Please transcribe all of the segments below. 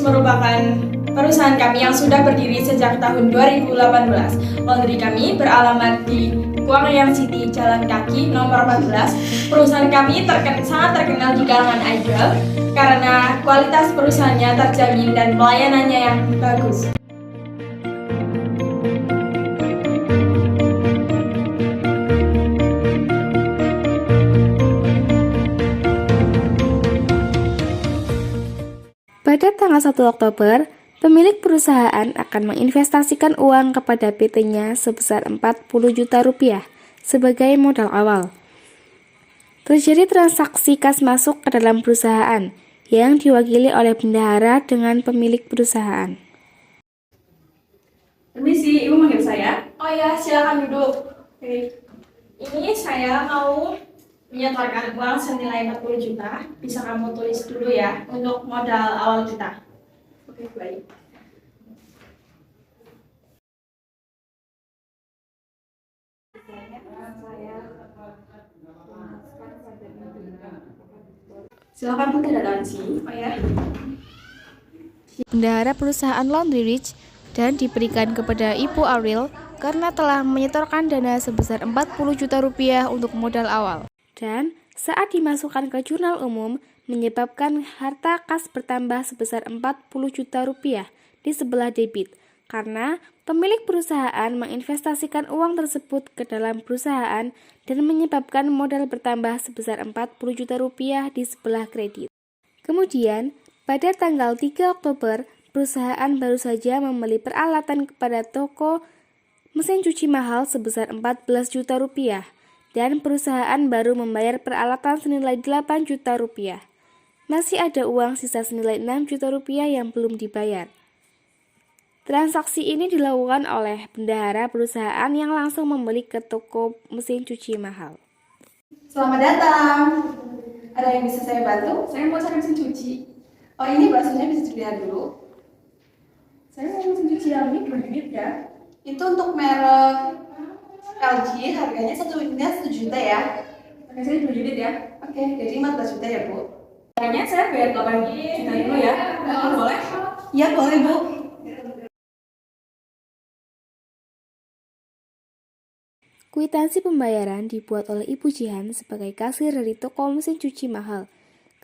merupakan perusahaan kami yang sudah berdiri sejak tahun 2018. Laundry kami beralamat di Guangyang City, Jalan Kaki, nomor 14. Perusahaan kami sangat terkenal di kalangan idol karena kualitas perusahaannya terjamin dan pelayanannya yang bagus. Pada tanggal 1 Oktober, pemilik perusahaan akan menginvestasikan uang kepada PT-nya sebesar 40 juta rupiah sebagai modal awal. Terjadi transaksi kas masuk ke dalam perusahaan yang diwakili oleh bendahara dengan pemilik perusahaan. Permisi, Ibu manggil saya? Oh ya, silakan duduk. Oke. Ini saya mau menyetorkan uang senilai 40 juta. Bisa kamu tulis dulu ya untuk modal awal kita. Oke, baik. Silakan Bu, tanda tangan sini. Oh ya. Bendahara perusahaan Laundry Rich dan diberikan kepada Ibu Aurel karena telah menyetorkan dana sebesar 40 juta rupiah untuk modal awal. Dan saat dimasukkan ke jurnal umum, menyebabkan harta kas bertambah sebesar 40 juta rupiah di sebelah debit, karena pemilik perusahaan menginvestasikan uang tersebut ke dalam perusahaan dan menyebabkan modal bertambah sebesar 40 juta rupiah di sebelah kredit. Kemudian, pada tanggal 3 Oktober, perusahaan baru saja membeli peralatan kepada toko mesin cuci mahal sebesar 14 juta rupiah. Dan perusahaan baru membayar peralatan senilai 8 juta rupiah. Masih ada uang sisa senilai 6 juta rupiah yang belum dibayar. Transaksi ini dilakukan oleh bendahara perusahaan yang langsung membeli ke toko mesin cuci mahal. Selamat datang. Ada yang bisa saya bantu? Saya mau cari mesin cuci. Oh, ini baksonya bisa dilihat dulu. Saya mau mesin cuci yang ini berapa unit ya? Itu untuk merek LG, harganya satu unitnya 1 juta ya. Oke, saya 2 unit ya. Oke, jadi 14 juta ya Bu. Harganya saya bayar 8 juta dulu ya. Boleh? Iya boleh Bu. Kwitansi pembayaran dibuat oleh Ibu Jihan sebagai kasir dari toko mesin cuci mahal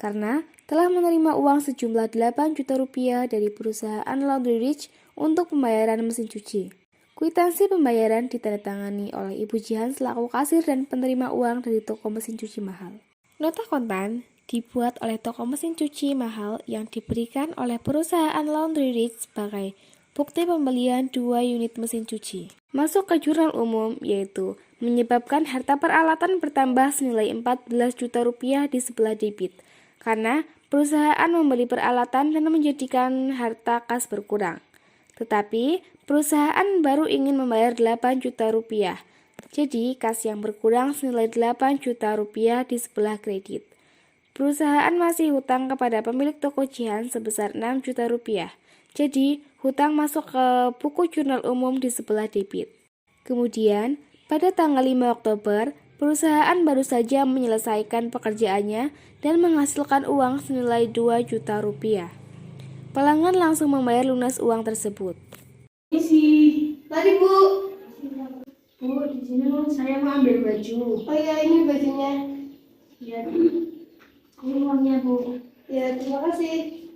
karena telah menerima uang sejumlah 8 juta rupiah dari perusahaan Laundry Rich untuk pembayaran mesin cuci. Kwitansi pembayaran ditandatangani oleh Ibu Jihan selaku kasir dan penerima uang dari toko mesin cuci mahal. Nota kontan dibuat oleh toko mesin cuci mahal yang diberikan oleh perusahaan Laundry Rich sebagai bukti pembelian 2 unit mesin cuci. Masuk ke jurnal umum yaitu menyebabkan harta peralatan bertambah senilai 14 juta rupiah di sebelah debit karena perusahaan membeli peralatan dan menjadikan harta kas berkurang. Tetapi perusahaan baru ingin membayar 8 juta rupiah. Jadi kas yang berkurang senilai 8 juta rupiah di sebelah kredit. Perusahaan masih hutang kepada pemilik toko Jihan sebesar 6 juta rupiah. Jadi hutang masuk ke buku jurnal umum di sebelah debit. Kemudian pada tanggal 5 Oktober, perusahaan baru saja menyelesaikan pekerjaannya dan menghasilkan uang senilai 2 juta rupiah. Pelanggan langsung membayar lunas uang tersebut. Mari Bu. Bu, di sini saya mau ambil baju. Oh iya, ini bajunya. Ya, ini uangnya Bu. Ya, terima kasih.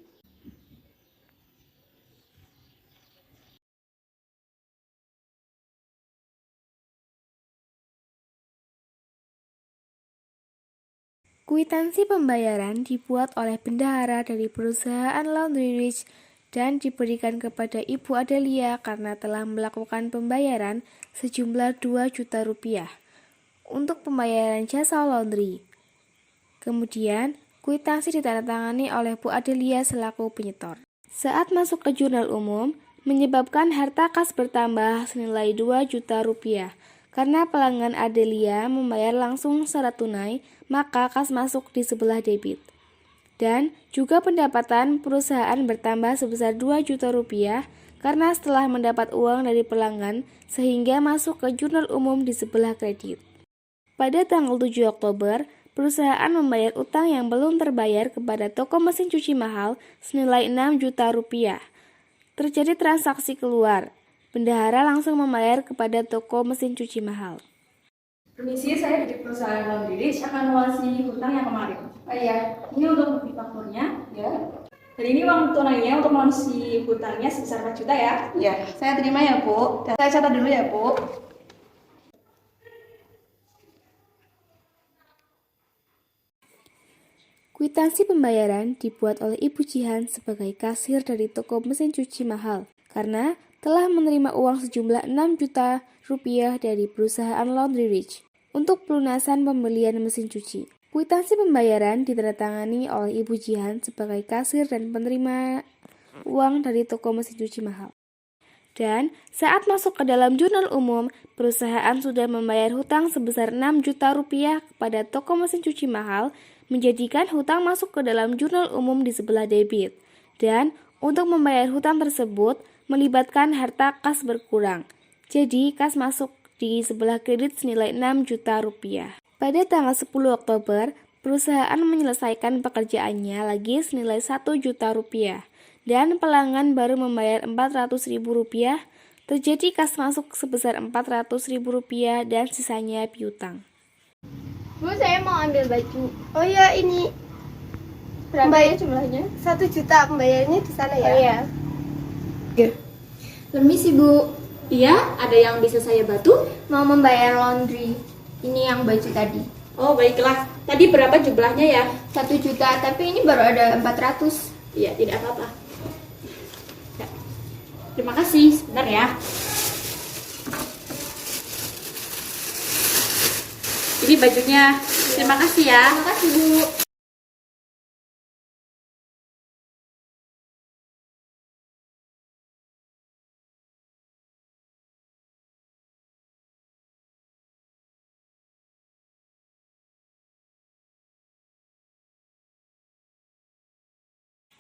Kwitansi pembayaran dibuat oleh bendahara dari perusahaan Laundry Rich dan diberikan kepada Ibu Adelia karena telah melakukan pembayaran sejumlah 2 juta rupiah untuk pembayaran jasa laundry. Kemudian, kwitansi ditandatangani oleh Bu Adelia selaku penyetor. Saat masuk ke jurnal umum, menyebabkan harta kas bertambah senilai 2 juta rupiah. Karena pelanggan Adelia membayar langsung secara tunai, maka kas masuk di sebelah debit. Dan juga pendapatan perusahaan bertambah sebesar 2 juta rupiah karena setelah mendapat uang dari pelanggan sehingga masuk ke jurnal umum di sebelah kredit. Pada tanggal 7 Oktober, perusahaan membayar utang yang belum terbayar kepada toko mesin cuci mahal senilai 6 juta rupiah. Terjadi transaksi keluar. Bendahara langsung membayar kepada toko mesin cuci mahal. Permisi, saya dari perusahaan Laundry Rich akan melunasi hutang yang kemarin. Oh iya, Ini untuk bukti fakturnya. ya. Dan ini uang tunainya untuk melunasi hutangnya sebesar 4 juta ya. Ya, saya terima ya Bu. Dan saya catat dulu ya Bu. Kwitansi pembayaran dibuat oleh Ibu Jihan sebagai kasir dari toko mesin cuci mahal karena telah menerima uang sejumlah 6 juta rupiah dari perusahaan Laundry Rich untuk pelunasan pembelian mesin cuci. Kwitansi pembayaran ditandatangani oleh Ibu Jihan sebagai kasir dan penerima uang dari toko mesin cuci mahal. Dan saat masuk ke dalam jurnal umum, perusahaan sudah membayar hutang sebesar 6 juta rupiah kepada toko mesin cuci mahal, menjadikan hutang masuk ke dalam jurnal umum di sebelah debit. Dan untuk membayar hutang tersebut, melibatkan harta kas berkurang. Jadi, kas masuk di sebelah kredit senilai 6 juta rupiah. Pada tanggal 10 Oktober, perusahaan menyelesaikan pekerjaannya lagi senilai 1 juta rupiah. Dan pelanggan baru membayar 400 ribu rupiah, terjadi kas masuk sebesar 400 ribu rupiah dan sisanya piutang. Bu, saya mau ambil baju. Oh iya, ini Berapa ya jumlahnya? 1 juta pembayarannya di sana ya? Oh iya. Permisi Bu, Iya, ada yang bisa saya bantu? mau membayar laundry. Ini yang baju tadi. Oh, baiklah. Tadi berapa jumlahnya ya? 1 juta, tapi ini baru ada 400. Iya, tidak apa-apa. Ya. Terima kasih. Sebentar ya. Ini bajunya. Terima kasih ya. Terima kasih Bu.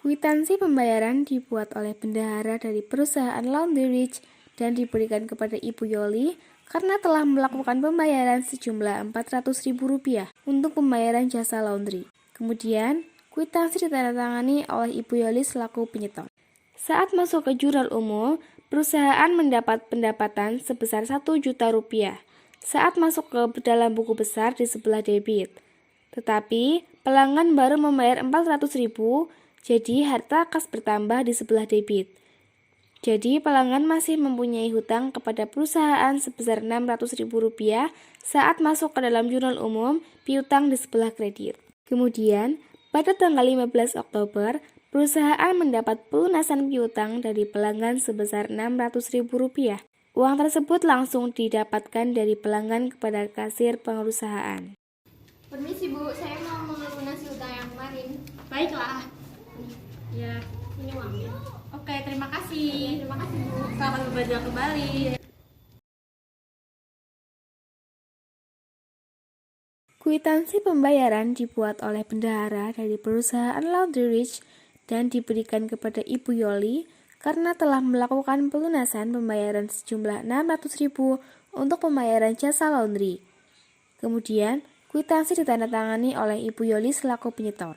Kwitansi pembayaran dibuat oleh bendahara dari perusahaan Laundry Rich dan diberikan kepada Ibu Yoli karena telah melakukan pembayaran sejumlah 400 ribu rupiah untuk pembayaran jasa laundry. Kemudian, kwitansi ditandatangani oleh Ibu Yoli selaku penyetor. Saat masuk ke jurnal umum, perusahaan mendapat pendapatan sebesar 1 juta rupiah saat masuk ke dalam buku besar di sebelah debit. Tetapi, pelanggan baru membayar 400 ribu, jadi harta kas bertambah di sebelah debit. Jadi pelanggan masih mempunyai hutang kepada perusahaan sebesar 600 ribu rupiah saat masuk ke dalam jurnal umum piutang di sebelah kredit. Kemudian, pada tanggal 15 Oktober, perusahaan mendapat pelunasan piutang dari pelanggan sebesar 600 ribu rupiah. Uang tersebut langsung didapatkan dari pelanggan kepada kasir perusahaan. Permisi Bu, saya mau melunasi hutang yang kemarin. Baiklah. Ya, Ini uangnya. oke, terima kasih. Terima kasih Bu. Selamat berbelanja kembali. Kwitansi pembayaran dibuat oleh bendahara dari perusahaan Laundry Rich dan diberikan kepada Ibu Yoli karena telah melakukan pelunasan pembayaran sejumlah 600 ribu untuk pembayaran jasa laundry. Kemudian, kwitansi ditandatangani oleh Ibu Yoli selaku penyetor.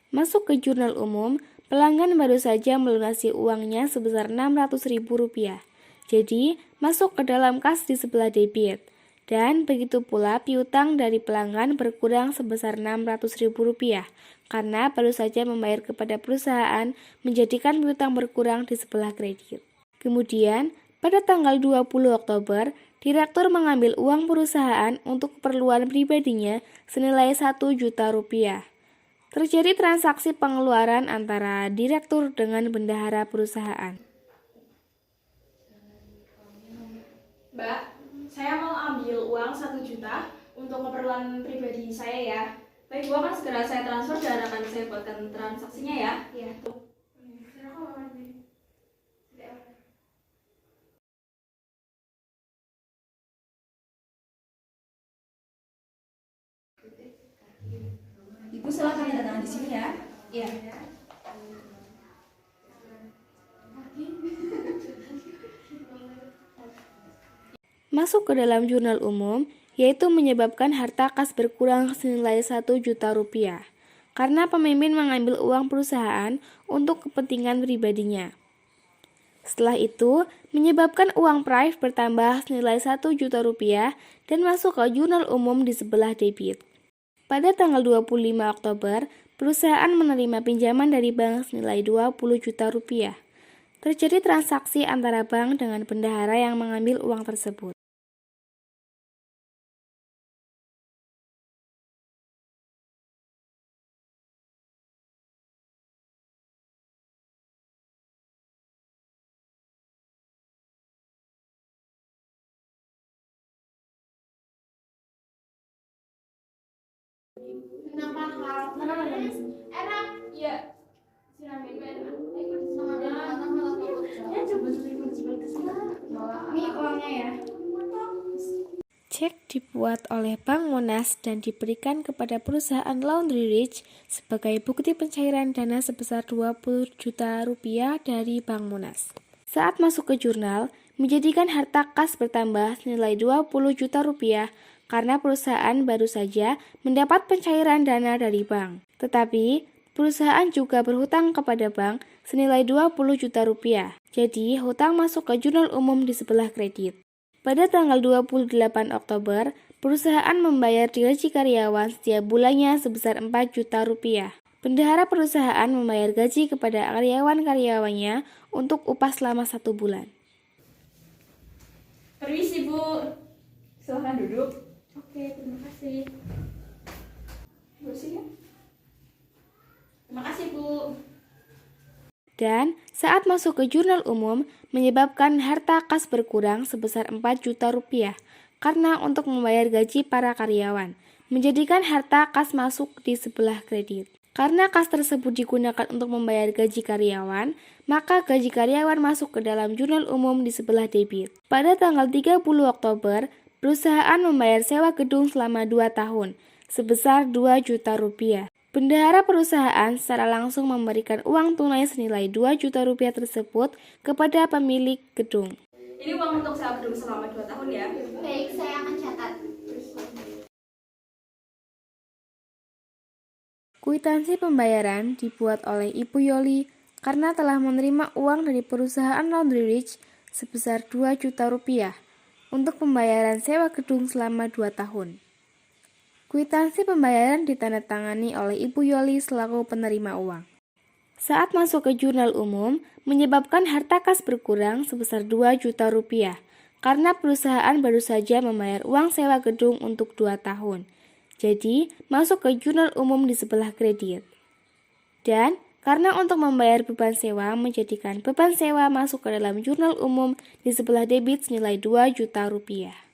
Masuk ke jurnal umum, pelanggan baru saja melunasi uangnya sebesar 600 ribu rupiah. Jadi, masuk ke dalam kas di sebelah debit. Dan begitu pula piutang dari pelanggan berkurang sebesar 600 ribu rupiah karena baru saja membayar kepada perusahaan menjadikan piutang berkurang di sebelah kredit. Kemudian, pada tanggal 20 Oktober, direktur mengambil uang perusahaan untuk keperluan pribadinya senilai 1 juta rupiah. Terjadi transaksi pengeluaran antara direktur dengan bendahara perusahaan. Mbak, saya mau ambil uang 1 juta untuk keperluan pribadi saya ya. Baik, Bu, akan segera saya transfer dan akan saya buatkan transaksinya ya. Iya. Ibu silakan datang di sini ya. Iya. Masuk ke dalam jurnal umum, yaitu menyebabkan harta kas berkurang senilai 1 juta rupiah, karena pemimpin mengambil uang perusahaan untuk kepentingan pribadinya. Setelah itu, menyebabkan uang Prive bertambah senilai 1 juta rupiah dan masuk ke jurnal umum di sebelah debit. Pada tanggal 25 Oktober, perusahaan menerima pinjaman dari bank senilai 20 juta rupiah. Terjadi transaksi antara bank dengan bendahara yang mengambil uang tersebut. Kenapa hal enak? Iya. Siramin gue enak. Ini uangnya ya. Cek dibuat oleh Bank Monas dan diberikan kepada perusahaan Laundry Rich sebagai bukti pencairan dana sebesar 20 juta rupiah dari Bank Monas. Saat masuk ke jurnal, menjadikan harta kas bertambah senilai 20 juta rupiah karena perusahaan baru saja mendapat pencairan dana dari bank. Tetapi, perusahaan juga berhutang kepada bank senilai 20 juta rupiah. Jadi, hutang masuk ke jurnal umum di sebelah kredit. Pada tanggal 28 Oktober, perusahaan membayar gaji karyawan setiap bulannya sebesar 4 juta rupiah. Bendahara perusahaan membayar gaji kepada karyawan-karyawannya untuk upah selama 1 bulan. Permisi, Bu. Silahkan duduk. Oke, terima kasih. Bersih ya. Terima kasih, Bu. Dan saat masuk ke jurnal umum, menyebabkan harta kas berkurang sebesar 4 juta rupiah karena untuk membayar gaji para karyawan, menjadikan harta kas masuk di sebelah kredit. Karena kas tersebut digunakan untuk membayar gaji karyawan, maka gaji karyawan masuk ke dalam jurnal umum di sebelah debit. Pada tanggal 30 Oktober, perusahaan membayar sewa gedung selama 2 tahun, sebesar 2 juta rupiah. Bendahara perusahaan secara langsung memberikan uang tunai senilai 2 juta rupiah tersebut kepada pemilik gedung. Ini uang untuk sewa gedung selama 2 tahun ya. Baik, saya akan catat. Kwitansi pembayaran dibuat oleh Ibu Yoli karena telah menerima uang dari perusahaan Laundry Rich sebesar 2 juta rupiah untuk pembayaran sewa gedung selama 2 tahun. Kwitansi pembayaran ditandatangani oleh Ibu Yoli selaku penerima uang. Saat masuk ke jurnal umum, menyebabkan harta kas berkurang sebesar 2 juta rupiah karena perusahaan baru saja membayar uang sewa gedung untuk 2 tahun. Jadi, masuk ke jurnal umum di sebelah kredit. Dan, karena untuk membayar beban sewa, menjadikan beban sewa masuk ke dalam jurnal umum di sebelah debit senilai 2 juta rupiah.